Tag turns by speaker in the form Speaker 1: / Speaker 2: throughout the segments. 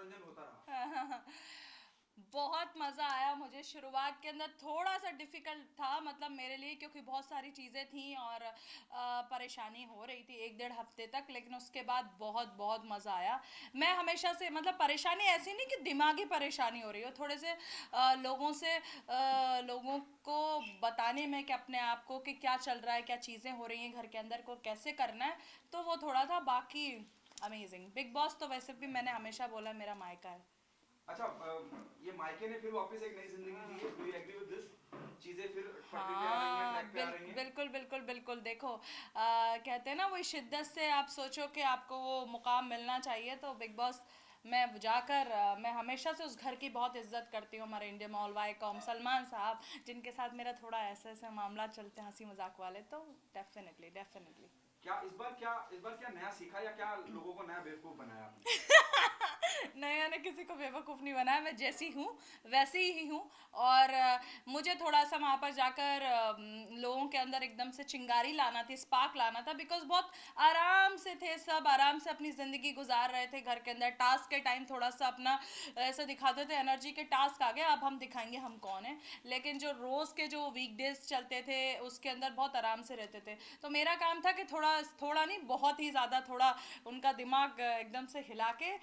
Speaker 1: मनोरंजन होता रहा?
Speaker 2: बहुत मज़ा आया मुझे। शुरुआत के अंदर थोड़ा सा डिफ़िकल्ट था मतलब मेरे लिए, क्योंकि बहुत सारी चीज़ें थी और परेशानी हो रही थी एक डेढ़ हफ्ते तक, लेकिन उसके बाद बहुत बहुत मज़ा आया। मैं हमेशा से मतलब परेशानी ऐसी नहीं कि दिमागी परेशानी हो रही हो, थोड़े से लोगों को बताने में कि अपने आप को कि क्या चल रहा है, क्या चीज़ें हो रही हैं घर के अंदर को कैसे करना है, तो वो थोड़ा था। बाकी अमेजिंग। बिग बॉस तो वैसे भी मैंने हमेशा बोला मेरा मायका है।
Speaker 1: अच्छा, ये मायके ने फिर वापस एक नई जिंदगी दी है, do you agree with this? चीजें फिर पटरी पे आ रही हैं,
Speaker 2: हाँ
Speaker 1: ट्रैक पे आ रही हैं।
Speaker 2: बिल्कुल बिल्कुल बिल्कुल। देखो कहते हैं ना वही शिद्दत से आप सोचो कि आपको वो मुकाम मिलना चाहिए, तो बिग बॉस मैं जाकर मैं हमेशा से उस घर की बहुत इज्जत करती हूँ। हमारे इंडिया मॉल वाईकॉम सलमान साहब, जिनके साथ मेरा थोड़ा ऐसे ऐसे मामला चलते हैं हंसी मजाक वाले, तो डेफिनेटली डेफिनेटली।
Speaker 1: क्या इस बार क्या नया सीखा, या क्या लोगों को नया बेवकूफ बनाया आपने?
Speaker 2: नहीं, मैंने किसी को बेवकूफ़ नहीं बनाया। मैं जैसी हूँ वैसी ही हूँ। और मुझे थोड़ा सा वहाँ पर जाकर लोगों के अंदर एकदम से चिंगारी लाना थी, स्पार्क लाना था, बिकॉज बहुत आराम से थे सब, आराम से अपनी ज़िंदगी गुजार रहे थे घर के अंदर। टास्क के टाइम थोड़ा सा अपना ऐसा दिखाते थे एनर्जी के, टास्क आ गए अब हम दिखाएंगे हम कौन है। लेकिन जो रोज़ के जो वीकडेज चलते थे उसके अंदर बहुत आराम से रहते थे। तो मेरा काम था कि थोड़ा थोड़ा नहीं, बहुत ही ज़्यादा थोड़ा उनका दिमाग एकदम से हिला के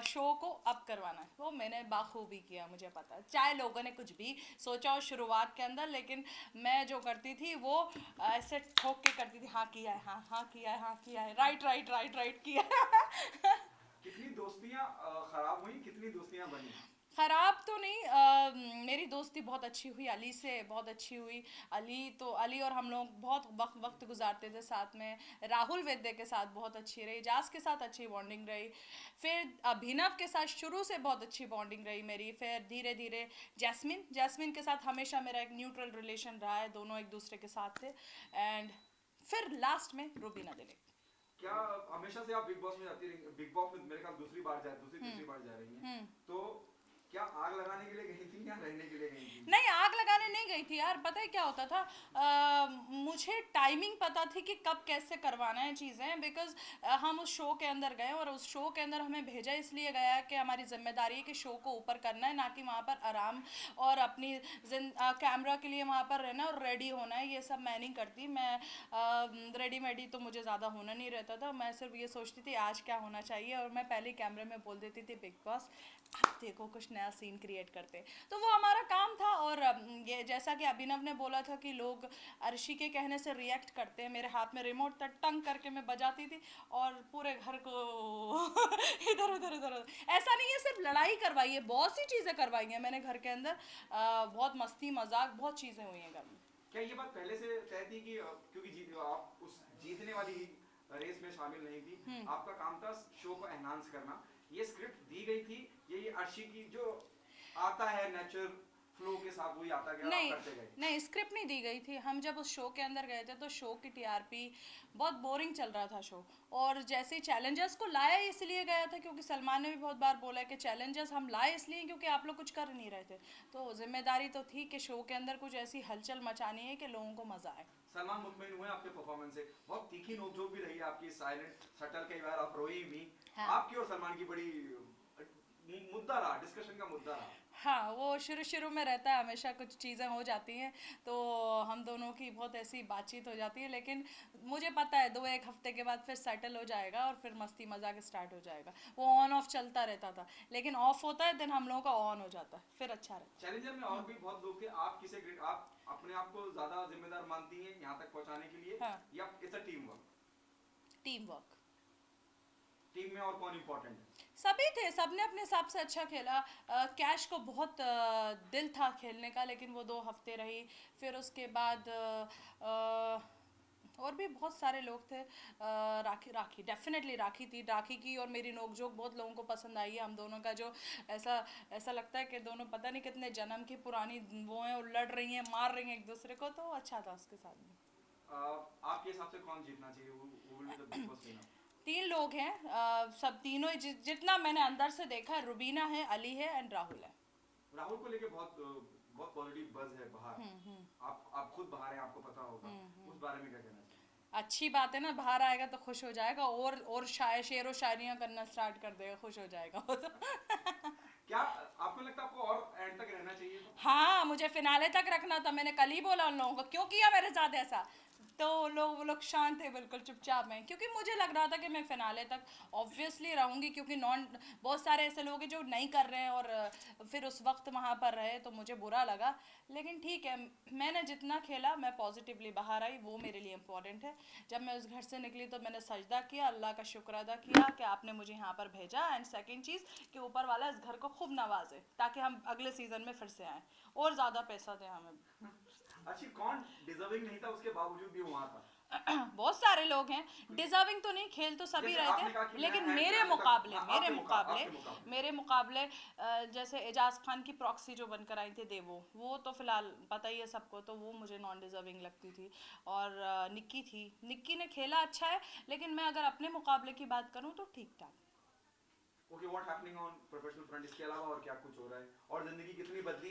Speaker 2: शो को अप करवाना है। वो मैंने बाखूबी किया, मुझे पता है चाहे लोगों ने कुछ भी सोचा हो शुरुआत के अंदर, लेकिन मैं जो करती थी वो ऐसे ठोक के करती थी। हाँ किया है, हाँ हाँ किया है, हाँ किया है, राइट राइट राइट राइट किया है।
Speaker 1: कितनी दोस्तियां खराब हुई, कितनी दोस्तियां बनी?
Speaker 2: खराब तो नहीं, मेरी दोस्ती बहुत अच्छी हुई, अली से बहुत अच्छी हुई। अली और हम लोग बहुत वक्त वक्त गुजारते थे साथ में। राहुल वैद्य के साथ बहुत अच्छी रही, जास के साथ अच्छी बॉन्डिंग रही। फिर अभिनव के साथ शुरू से बहुत अच्छी बॉन्डिंग रही मेरी। फिर धीरे धीरे जैस्मिन जैस्मिन के साथ हमेशा मेरा एक न्यूट्रल रिलेशन रहा है, दोनों एक दूसरे के साथ थे। एंड फिर लास्ट में रूबीना दिलीप।
Speaker 1: क्या हमेशा से आप बिग बॉस में जाती रही? बिग बॉस में मेरे ख्याल दूसरी
Speaker 2: हम्म
Speaker 1: तीसरी बार जा रही हैं।
Speaker 2: हम्म।
Speaker 1: तो क्या आग लगाने के लिए गई थी या रहने के लिए गई थी?
Speaker 2: नहीं, आग लगाने नहीं गई थी यार। पता है क्या होता था, मुझे टाइमिंग पता थी कि कब कैसे करवाना है चीज़ें, बिकॉज हम उस शो के अंदर गए और उस शो के अंदर हमें भेजा इसलिए गया है कि हमारी जिम्मेदारी है कि शो को ऊपर करना है, ना कि वहाँ पर आराम और अपनी कैमरा के लिए वहाँ पर रहना और रेडी होना है। ये सब मैं नहीं करती। मैं रेडी मेडी तो मुझे ज़्यादा होना नहीं रहता था। मैं सिर्फ ये सोचती थी आज क्या होना चाहिए, और मैं पहले कैमरे में बोल देती थी बिग बॉस आप देखो कुछ नया सीन क्रिएट करते। तो वो हमारा काम था। और ये जैसा कि अभिनव ने बोला था कि लोग अर्शी के कहने से रिएक्ट करते हैं, मेरे हाथ में रिमोट था, टंग करके मैं बजाती थी और पूरे घर को इधर उधर इधर उधर। ऐसा नहीं है सिर्फ लड़ाई करवाई है, बहुत सी चीज़ें करवाई हैं मैंने घर के अंदर। बहुत मस्ती मजाक बहुत चीज़ें हुई हैं घर में।
Speaker 1: क्या ये बात पहले से तय थी कि क्योंकि आप उस जीतने वाली रेस में शामिल नहीं थी,
Speaker 2: हम्म।
Speaker 1: आपका काम था शो को एनहांस करना, ये स्क्रिप्ट दी गई थी, ये अर्शी की जो आता है नेचर फ्लो के साथ वही आता गया, आप
Speaker 2: नहीं
Speaker 1: करते गए?
Speaker 2: नहीं, स्क्रिप्ट नहीं दी गई थी। हम जब उस शो के अंदर गए थे तो शो की टीआरपी बहुत बोरिंग चल रहा था शो। और जैसे चैलेंजर्स को लाया इसलिए गया था क्योंकि सलमान ने भी बहुत बार बोला है कि चैलेंजर्स हम लाए इसलिए क्योंकि आप लोग कुछ कर नहीं रहे थे। तो जिम्मेदारी तो थी कि शो के अंदर कुछ ऐसी हलचल मचानी है कि लोगों को मज़ा आए।
Speaker 1: सलमान मुतमईन हुए आपके परफॉर्मेंस से? बहुत तीखी नोकझोंक भी रही आपकी, साइलेंट सटल, कई बार आप रोई भी।
Speaker 2: हाँ
Speaker 1: आपकी और सलमान की बड़ी मुद्दा रहा, डिस्कशन का मुद्दा रहा।
Speaker 2: हाँ, वो शुरू शुरू में रहता है हमेशा, कुछ चीज़ें हो जाती हैं तो हम दोनों की बहुत ऐसी बातचीत हो जाती है, लेकिन मुझे पता है दो एक हफ्ते के बाद फिर सेटल हो जाएगा और फिर मस्ती मजाक स्टार्ट हो जाएगा। वो ऑन ऑफ चलता रहता था, लेकिन ऑफ होता है देन हम लोगों का ऑन हो जाता है, फिर अच्छा रहता
Speaker 1: चैलेंजर में और भी बहुत लोग थे, आप किसे ग्रेट, आप अपने आप को ज्यादा जिम्मेदार मानती हैं यहाँ तक पहुंचाने के लिए,
Speaker 2: है। हाँ,
Speaker 1: या it's a team work?
Speaker 2: Team work.
Speaker 1: Team में और कौन इंपॉर्टेंट है?
Speaker 2: सभी थे, सबने अपने हिसाब से अच्छा खेला। कैश को बहुत दिल था खेलने का, लेकिन वो 2 हफ्ते रही। फिर उसके बाद और भी बहुत सारे लोग थे। राखी राखी डेफिनेटली राखी थी। राखी की और मेरी नोकझोंक बहुत लोगों को पसंद आई है। हम दोनों का जो ऐसा ऐसा लगता है कि दोनों पता नहीं कितने जन्म की पुरानी वो हैं, और लड़ रही हैं मार रही हैं एक दूसरे को, तो अच्छा था उसके साथ भी।
Speaker 1: आपके हिसाब से कौन जीतना चाहिए? वो will be the big boss winner?
Speaker 2: 3 लोग हैं, सब तीनों ही जितना मैंने अंदर से देखा है, रुबीना है, अली है एंड राहुल है।
Speaker 1: राहुल को लेके बहुत बहुत पॉजिटिव बज़ है बाहर।
Speaker 2: हम्म।
Speaker 1: आप खुद बाहर हैं, आपको पता होगा।
Speaker 2: हम्म।
Speaker 1: उस बारे में क्या कहना चाहिए?
Speaker 2: अच्छी बात है ना, बाहर आएगा तो खुश हो जाएगा और शेर व शायरियाँ करना स्टार्ट कर देगा, खुश हो जाएगा वो तो
Speaker 1: क्या आपको लगता है आपको और एंड तक रहना चाहिए था?
Speaker 2: हाँ, मुझे फिनाले तक रखना था, मैंने कल ही बोला उन लोगों को, क्यों किया मेरे साथ ऐसा? तो वो लोग शांत थे, बिल्कुल चुपचाप हैं, क्योंकि मुझे लग रहा था कि मैं फिनाले तक ऑब्वियसली रहूँगी, क्योंकि बहुत सारे ऐसे लोग हैं जो नहीं कर रहे हैं और फिर उस वक्त वहाँ पर रहे, तो मुझे बुरा लगा। लेकिन ठीक है, मैंने जितना खेला मैं पॉजिटिवली बाहर आई, वो मेरे लिए इम्पोर्टेंट है। जब मैं उस घर से निकली तो मैंने सजदा किया, अल्लाह का शुक्र अदा किया कि आपने मुझे यहाँ पर भेजा, एंड सेकेंड चीज़ कि ऊपर वाला इस घर को खूब नवाजे ताकि हम अगले सीज़न में फिर से आएँ और ज़्यादा पैसा दे हमें।
Speaker 1: अच्छी कौन डिजर्विंग नहीं था उसके बावजूद भी वहां था?
Speaker 2: बहुत सारे लोग हैं डिजर्विंग, तो नहीं, खेल तो सभी
Speaker 1: जैसे
Speaker 2: रहे
Speaker 1: आपने कहा
Speaker 2: थे,
Speaker 1: कि
Speaker 2: लेकिन
Speaker 1: मैं
Speaker 2: मेरे
Speaker 1: एंड तक
Speaker 2: मुकाबले
Speaker 1: हाँ,
Speaker 2: मेरे
Speaker 1: आपके
Speaker 2: मुकाबले
Speaker 1: मुकाबले
Speaker 2: मेरे मुकाबले जैसे एजाज खान की प्रॉक्सी जो बनकर आई थी देवो, वो तो फिलहाल पता ही है सबको, तो वो मुझे नॉन डिजर्विंग लगती थी। और निक्की थी, निक्की ने खेला अच्छा है, लेकिन मैं अगर अपने मुकाबले की बात करूँ तो ठीक ठाक।
Speaker 1: Okay, what happening on professional front, इसके अलावा और क्या कुछ हो रहा है, और जिंदगी कितनी बदली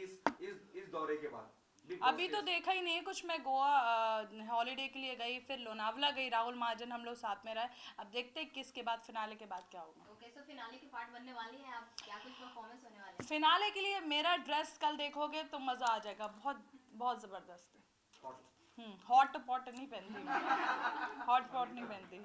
Speaker 1: इस दौरे के बाद? बिग बॉस
Speaker 2: अभी
Speaker 1: के
Speaker 2: तो देखा ही नहीं है कुछ, मैं गोवा हॉलीडे के लिए गई, फिर लोनावला गई, राहुल महाजन हम लोग साथ में रहे। अब देखते हैं किसके बाद, फिनाले के बाद क्या होगा।
Speaker 3: ओके, सो फिनाले की पार्ट बनने वाली है, आप क्या कुछ परफॉर्मेंस होने वाले हैं?
Speaker 2: फिनाले के लिए मेरा ड्रेस कल देखोगे तो मज़ा आ जाएगा, बहुत बहुत ज़बरदस्त है। हॉट पॉट नहीं पहनती मैं, हॉट पॉट नहीं पहनती।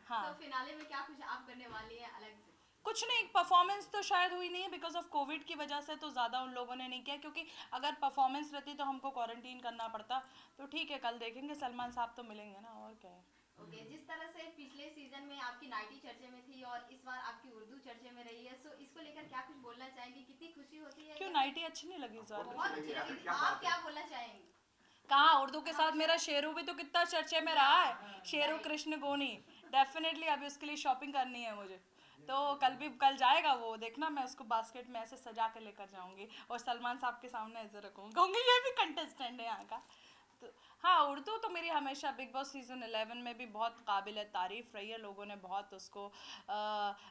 Speaker 2: हाँ,
Speaker 3: सो फिनाले में क्या कुछ आप करने वाली हैं अलग से?
Speaker 2: कुछ नहीं, परफॉर्मेंस तो शायद हुई नहीं है बिकॉज ऑफ कोविड की वजह से, तो ज़्यादा उन लोगों ने नहीं किया, क्योंकि अगर परफॉर्मेंस रहती तो हमको क्वारंटीन करना पड़ता। तो ठीक है, कल देखेंगे, सलमान साहब तो मिलेंगे ना, और क्या है।
Speaker 3: ओके, जिस तरह से पिछले सीजन में आपकी नाइटी चर्चे में थी और इस बार आपकी उर्दू चर्चे में रही है, सो इसको लेकर क्या कुछ बोलना चाहेंगी? कितनी खुशी होती है?
Speaker 2: क्यों नाइटी अच्छी नहीं लगी इस बार?
Speaker 3: बहुत अच्छी लगी थी, आप क्या बोलना चाहेंगी?
Speaker 2: कहाँ, उर्दू के साथ मेरा शेरू भी तो कितना चर्चे में रहा है, शेरू कृष्ण गोनी। डेफिनेटली अभी उसके लिए शॉपिंग करनी है मुझे, तो कल जाएगा वो, देखना मैं उसको बास्केट में ऐसे सजा के लेकर जाऊंगी और सलमान साहब के सामने ऐसे रखूंगी, कहूँगी ये भी कंटेस्टेंट है यहाँ का। तो हाँ, उर्दू तो मेरी हमेशा बिग बॉस सीज़न 11 में भी बहुत काबिल तारीफ़ रही है, लोगों ने बहुत उसको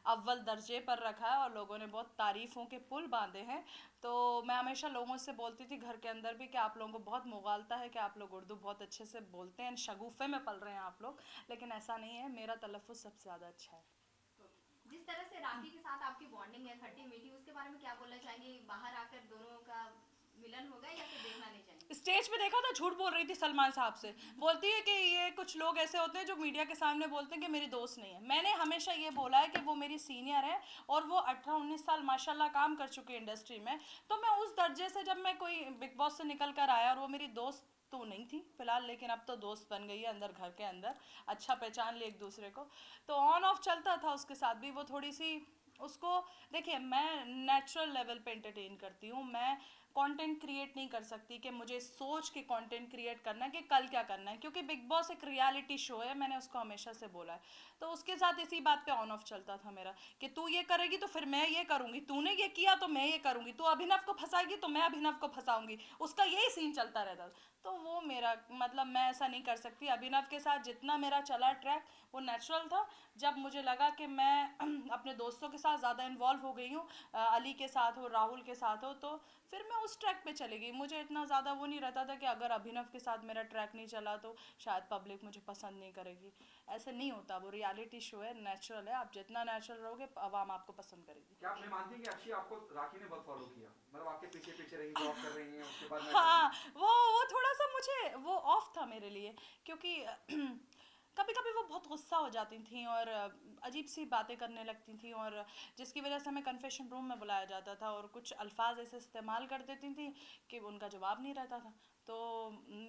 Speaker 2: अव्वल दर्जे पर रखा है और लोगों ने बहुत तारीफ़ों के पुल बांधे हैं। तो मैं हमेशा लोगों से बोलती थी घर के अंदर भी कि आप लोगों को बहुत मुगालता है कि आप लोग उर्दू बहुत अच्छे से बोलते हैं, शगुफ़े में पल रहे हैं आप लोग, लेकिन ऐसा नहीं है, मेरा तलफ़ुज़ सबसे ज़्यादा अच्छा है।
Speaker 3: जिस तरह से राखी के साथ आपकी बॉन्डिंग है खट्टी मीठी, उसके बारे में क्या बोलना चाहेंगे? बाहर आकर दोनों का मिलन होगा या फिर देखना नहीं चाहिए?
Speaker 2: स्टेज पे देखा था, झूठ बोल रही थी सलमान साहब से, बोलती है कि ये कुछ लोग ऐसे होते हैं जो मीडिया के सामने बोलते हैं कि मेरी दोस्त नहीं है। मैंने हमेशा ये बोला है कि वो मेरी सीनियर है और वो 18-19 साल माशाल्लाह काम कर चुकी है इंडस्ट्री में, तो मैं उस दर्जे से, जब मैं कोई बिग बॉस से निकल कर आया और वो मेरी दोस्त तो नहीं थी फिलहाल, लेकिन अब तो दोस्त बन गई है अंदर, घर के अंदर अच्छा पहचान लिए एक दूसरे को, तो ऑन ऑफ चलता था उसके साथ भी। वो थोड़ी सी उसको, देखिए मैं नेचुरल लेवल पे एंटरटेन करती हूँ, मैं कंटेंट क्रिएट नहीं कर सकती कि मुझे सोच के कंटेंट क्रिएट करना है कि कल क्या करना है, क्योंकि बिग बॉस एक रियलिटी शो है, मैंने उसको हमेशा से बोला है। तो उसके साथ इसी बात पे ऑन ऑफ चलता था मेरा कि तू ये करेगी तो फिर मैं ये करूँगी, तूने ये किया तो मैं ये करूँगी, तू अभिनव को फंसाएगी तो मैं अभिनव को फंसाऊँगी, उसका यही सीन चलता रहता था। तो वो मेरा मतलब, मैं ऐसा नहीं कर सकती। अभिनव के साथ जितना मेरा चला ट्रैक वो नेचुरल था। जब मुझे लगा कि मैं अपने दोस्तों के साथ ज़्यादा इन्वॉल्व हो गई हूँ, अली के साथ हो, राहुल के साथ हो, तो फिर मैं उस ट्रैक पे चली गई। मुझे इतना ज़्यादा वो नहीं रहता था कि अगर अभिनव के साथ मेरा ट्रैक नहीं चला तो शायद पब्लिक मुझे पसंद नहीं करेगी, ऐसे नहीं होता। वो रियलिटी शो है, नेचुरल है, आप जितना नेचुरल रहोगे आवाम आपको पसंद करेगी।
Speaker 1: क्या आप मानती हैं कि अक्षय आपको राखी ने बहुत फॉलो किया, मतलब आपके पीछे पीछे रही, जॉब कर रही हैं, उसके बाद
Speaker 2: हाँ, वो थोड़ा सा मुझे वो ऑफ था मेरे लिए, क्योंकि कभी कभी वो बहुत गुस्सा हो जाती थी और अजीब सी बातें करने लगती थी, और जिसकी वजह से हमें कन्फेशन रूम में बुलाया जाता था और कुछ अल्फाज ऐसे इस्तेमाल कर देती थी कि उनका जवाब नहीं रहता था। तो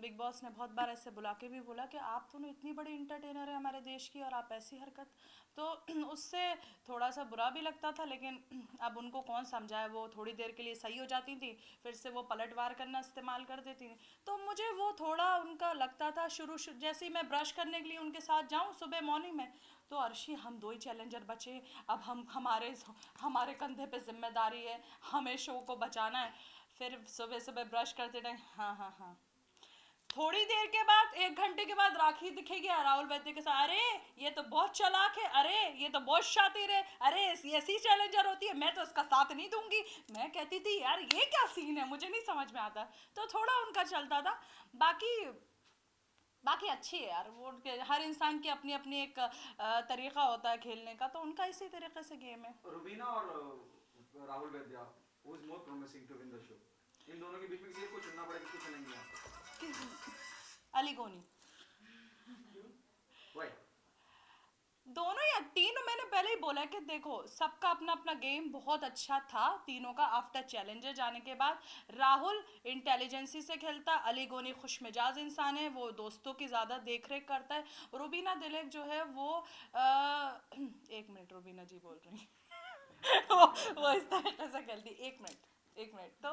Speaker 2: बिग बॉस ने बहुत बार ऐसे बुला के भी बोला कि आप दोनों इतनी बड़ी इंटरटेनर है हमारे देश की और आप ऐसी हरकत, तो उससे थोड़ा सा बुरा भी लगता था, लेकिन अब उनको कौन समझाए, वो थोड़ी देर के लिए सही हो जाती थी, फिर से वो पलटवार करना इस्तेमाल कर देती थी। तो मुझे वो थोड़ा उनका लगता था, जैसे ही मैं ब्रश करने के लिए उनके साथ जाऊँ सुबह मॉर्निंग में, तो अर्शी हम 2 ही चैलेंजर बचे, अब हमारे कंधे पे जिम्मेदारी है, हमें शो को बचाना है। फिर सुबह सुबह ब्रश करते टाइम हाँ हाँ हाँ, थोड़ी देर के बाद 1 घंटे के बाद राखी दिखेगी राहुल वैद्य के साथ, अरे ये तो बहुत चालाक है, अरे ये तो बहुत शातिर है, अरे ऐसी चैलेंजर होती है, मैं तो इसका साथ नहीं दूंगी। मैं कहती थी यार ये क्या सीन है, मुझे नहीं समझ में आता। तो थोड़ा उनका चलता था, बाकी बाकी अच्छी है यार, वो हर इंसान की अपनी अपनी एक तरीका होता है खेलने का, तो उनका इसी तरीके से गेम है।
Speaker 1: रुबीना और Rahul Vaidya, who is more promising to win the show? इन दोनों के बीच में किसी को चुनना पड़ेगा, किसको चुनेंगे आप?
Speaker 2: अली गोनी।
Speaker 1: Why?
Speaker 2: दोनों या तीनों, मैंने पहले ही बोला कि देखो सबका अपना अपना गेम बहुत अच्छा था तीनों का। आफ्टर चैलेंजर जाने के बाद राहुल इंटेलिजेंसी से खेलता, अली गोनी खुश मिजाज इंसान है, वो दोस्तों की ज़्यादा देख रेख करता है। रुबीना दिलेक जो है वो एक मिनट, रुबीना जी बोल रही वो इस तरीके से खेलती। एक मिनट तो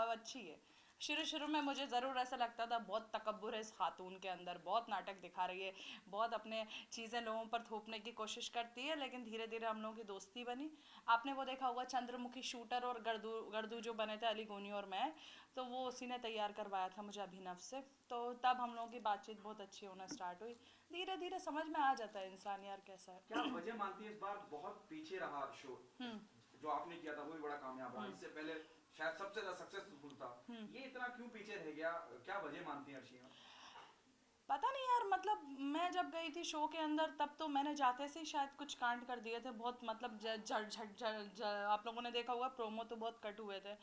Speaker 2: अच्छी है। शुरू में मुझे ज़रूर ऐसा लगता था बहुत तकब्बुर है इस खातून के अंदर, बहुत नाटक दिखा रही है, बहुत अपने चीज़ें लोगों पर थोपने की कोशिश करती है, लेकिन धीरे धीरे हम लोगों की दोस्ती बनी। आपने वो देखा होगा चंद्रमुखी शूटर और गर्दू जो बने थे अली गोनी और मैं, तो वो उसी ने तैयार करवाया था मुझे अभिनव से, तो तब हम लोगों की बातचीत बहुत अच्छी होना स्टार्ट हुई। धीरे धीरे समझ में आ जाता है इंसान यार कैसा है।
Speaker 1: क्या वजह मानती है इस बार बहुत पीछे रहा शो? जो आपने किया था वो भी बड़ा कामयाब रहा, इससे पहले शायद सबसे ज्यादा सक्सेसफुल था, ये इतना क्यों पीछे रह गया? क्या वजह मानती हैं अर्शिया?
Speaker 2: पता नहीं यार, मतलब मैं जब गई थी शो के अंदर तब तो मैंने जाते से ही शायद कुछ कांड कर दिए थे बहुत, मतलब आप लोगों ने देखा होगा प्रोमो तो बहुत कट हुए थे।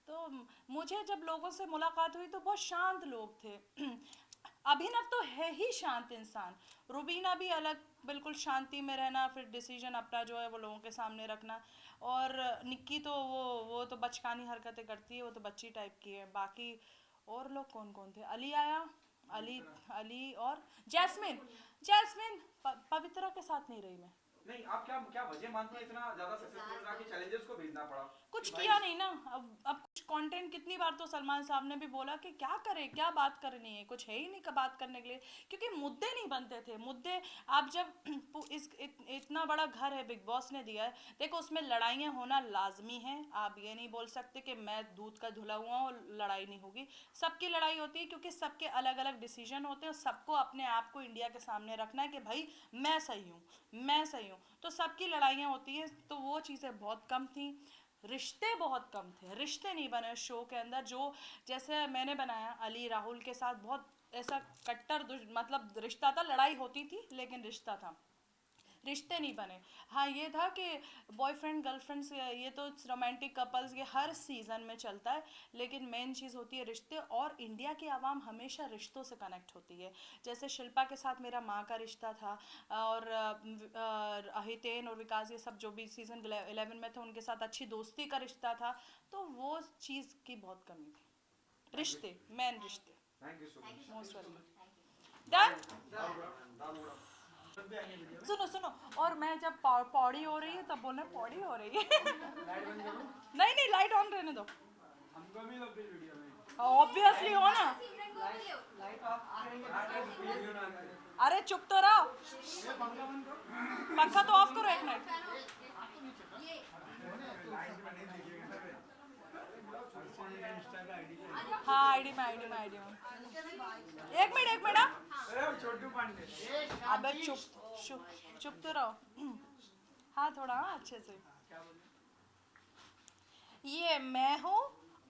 Speaker 2: तो मुझे जब लोगों से मुलाकात हुई तो बहुत शांत लोग थे। अभिनव तो है ही शांत इंसान, रुबीना भी अलग, बिल्कुल शांति में रहना, फिर डिसीजन अपना जो है वो लोगों के सामने रखना, और निक्की तो वो तो बचकानी हरकतें करती है, वो तो बच्ची टाइप की है। बाकी और लोग कौन कौन थे? अली आया, अली और जैस्मिन पवित्रा के साथ नहीं रही मैं।
Speaker 1: नहीं, आप क्या वजह मानती हैं इतना ज्यादा सक्सेसफुल रहा कि चैलेंजर्स को भेजना पड़ा?
Speaker 2: कुछ किया नहीं ना। अब कुछ कंटेंट, कितनी बार तो सलमान साहब ने भी बोला कि क्या करें, क्या बात करनी है, कुछ है ही नहीं का बात करने के लिए, क्योंकि मुद्दे नहीं बनते थे। मुद्दे आप जब इतना बड़ा घर है बिग बॉस ने दिया है, देखो उसमें लड़ाइयाँ होना लाजमी है। आप ये नहीं बोल सकते कि मैं दूध का धुला हुआ हूँ और लड़ाई नहीं होगी। सबकी लड़ाई होती है क्योंकि सबके अलग अलग डिसीजन होते हैं, और सबको अपने आप को इंडिया के सामने रखना है कि भाई मैं सही हूँ, तो सबकी लड़ाइयाँ होती हैं। तो वो चीज़ें बहुत कम थी, रिश्ते बहुत कम थे, रिश्ते नहीं बने शो के अंदर। जो जैसे मैंने बनाया अली राहुल के साथ, बहुत ऐसा कट्टर मतलब रिश्ता था, लड़ाई होती थी लेकिन रिश्ता था, रिश्ते नहीं बने। हाँ ये था कि बॉयफ्रेंड गर्लफ्रेंड से, ये तो रोमांटिक कपल्स ये हर सीज़न में चलता है, लेकिन मेन चीज़ होती है रिश्ते, और इंडिया की आवाम हमेशा रिश्तों से कनेक्ट होती है। जैसे शिल्पा के साथ मेरा माँ का रिश्ता था, और हितेन और विकास ये सब जो भी सीज़न 11 में थे उनके साथ अच्छी दोस्ती का रिश्ता था। तो वो चीज़ की बहुत कमी थी, रिश्ते, मेन रिश्ते।
Speaker 1: Thank you so much.
Speaker 2: Most welcome. Done. सुनो, और मैं जब पौड़ी हो रही है तब बोलना पौड़ी हो रही है। नहीं लाइट ऑन रहने दो,
Speaker 1: हमको भी लग गई वीडियो में।
Speaker 2: ऑब्वियसली हो ना।
Speaker 1: लाइट ऑफ करेंगे।
Speaker 2: अरे चुप तो रहो, पंखा तो ऑफ करो एक मिनट। हाँ आईडी में एक मिनट।
Speaker 1: छोटू पांडे।
Speaker 2: अबे चुप तो रहो। हाँ थोड़ा अच्छे से। ये मैं हूँ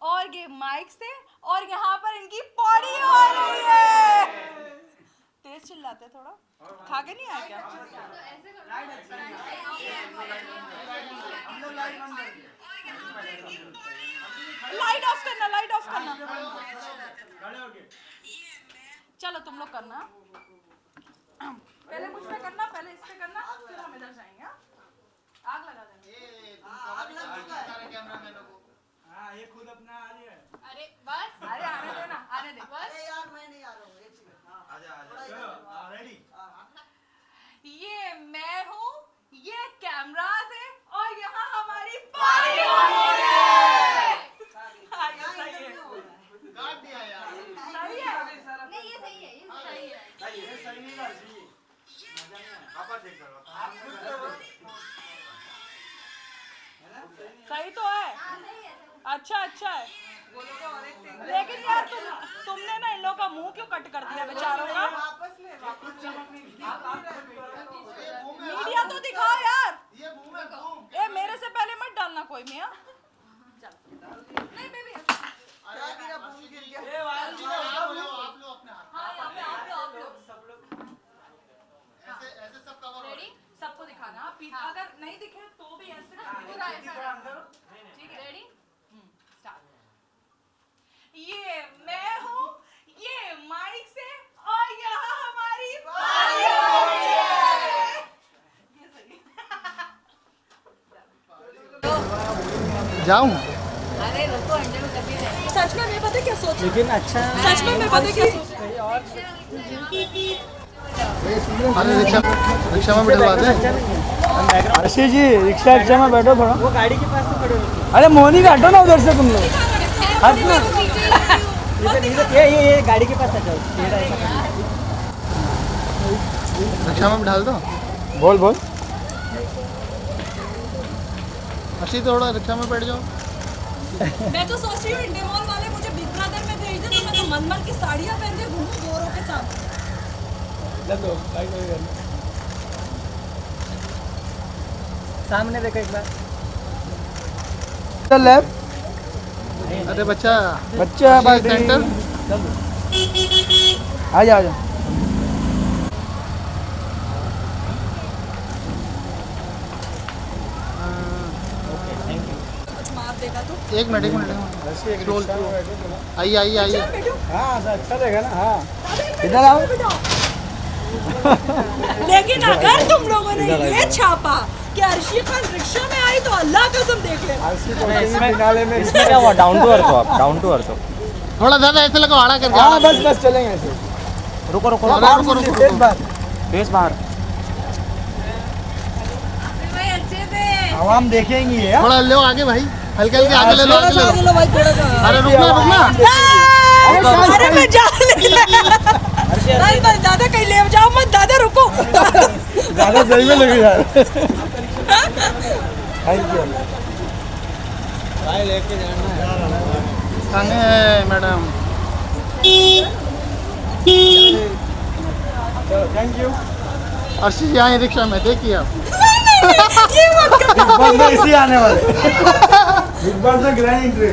Speaker 2: और ये माइक से, और यहाँ पर इनकी पौड़ी हो रही है। तेज चिल्लाते थोड़ा, खा के नहीं आया क्या? लाइट ऑफ करना। चलो तुम लोग करना, पहले मुझ पे करना, पहले इस पे करना, फिर हम इधर जाएंगे। आग लगा देना।
Speaker 1: हाँ ये खुद अपना आ रही है।
Speaker 3: अरे बस,
Speaker 2: अरे आने दे बस।
Speaker 4: यार मैं नहीं आ रहा हूँ, एक सेकंड।
Speaker 1: आजा रेडी।
Speaker 2: ये मैं हूँ, ये कैमरास है, और यहाँ हमारी पार्टी हो रही है। हाँ, ये सही है।
Speaker 1: काट दिया यार।
Speaker 2: सही है।
Speaker 3: नहीं ये सही है,
Speaker 1: ये सही नहीं कर सी। मजा नहीं आया। पापा चेक करो। आप
Speaker 2: सही तो है।
Speaker 3: हाँ सही है।
Speaker 2: अच्छा है। लेकिन यार तुमने ना इन लोगों का मुंह क्यों कट कर दिया बेचारों का? मीडिया तो दिखाओ यार। ए मेरे से पहले मत डालना कोई मियां। नहीं बेबी।
Speaker 4: क्या गिरा, बूम गिर गया।
Speaker 1: आप लो अपना।
Speaker 3: हाँ आप लो।
Speaker 2: अगर नहीं दिखे तो भी ऐसे
Speaker 3: पूरा ऐसा ठीक है रेडी
Speaker 2: स्टार्ट। ये मैं हूँ, ये माइक से, और यहाँ हमारी ये सही
Speaker 5: जाऊं
Speaker 3: अरे रुको अंडे में कभी नहीं
Speaker 2: सच में मैं पता क्या सोच,
Speaker 6: लेकिन अच्छा
Speaker 2: सच में मैं पता क्या सोच,
Speaker 5: अरे रिक्शा में बैठवा दे।
Speaker 6: आशीष जी रिक्शा रिक्शा में बैठो थोड़ा, वो गाड़ी के पास तो खड़े हो। अरे मोनी का हटो ना उधर से तुम लोग, हट ना। ये गाड़ी के पास आ जाओ।
Speaker 5: रिक्शा में डाल दो।
Speaker 6: बोल बोल।
Speaker 5: अच्छी थोड़ा रिक्शा में बैठ जाओ।
Speaker 2: मैं तो सोच रही हूँ इंडिया मॉल वाले मुझे बिग ब्रदर में भेज दे तो मैं तो मनमन की साड़ियाँ पहन के घूमूं गोरों के साथ।
Speaker 6: सामने देखो एक बार।
Speaker 5: अरे बच्चा
Speaker 6: बच्चा
Speaker 5: सेंटर
Speaker 6: आ जा आ जा।
Speaker 2: कुछ मार देगा तो
Speaker 5: एक मिनट स्क्रॉल आइए आइए आइए।
Speaker 6: हाँ अच्छा रहेगा ना। हाँ इधर आओ।
Speaker 2: लेकिन अगर तुम लोगों ने ये छापा कि अर्शी खान रिक्शा में आई तो अल्लाह कसम देख ले।
Speaker 6: इसमें क्या हुआ, डाउन टू अर्थ हो आप, डाउन टू अर्थ हो।
Speaker 5: थोड़ा ज्यादा ऐसे लगा आड़ा करके।
Speaker 6: हाँ बस बस चलेंगे ऐसे। रुको रुको
Speaker 5: रुको, रुको, रुको।
Speaker 6: एक बार फेस बाहर।
Speaker 3: भाई अच्छे से
Speaker 6: आवाम देखेंगी ये।
Speaker 5: थोड़ा लो आगे भाई, हल्के हल्के आगे ले लो आगे ले लो।
Speaker 6: भाई थोड़ा सा।
Speaker 5: अरे रुकना रुकना।
Speaker 2: अरे मैं जा अरे बस दादा कहीं ले जाओ मत दादा रुको।
Speaker 6: ज्यादा सही में लगे यार। Thank you. भाई लेके जाना है।
Speaker 5: संगे madam.
Speaker 6: Thank you.
Speaker 5: Arshi ji आए रिक्शा में, देखिए आप।
Speaker 2: ये मत कर।
Speaker 6: बिग बॉस में इसी आने वाले। बिग बॉस में ग्रैंड एंट्री।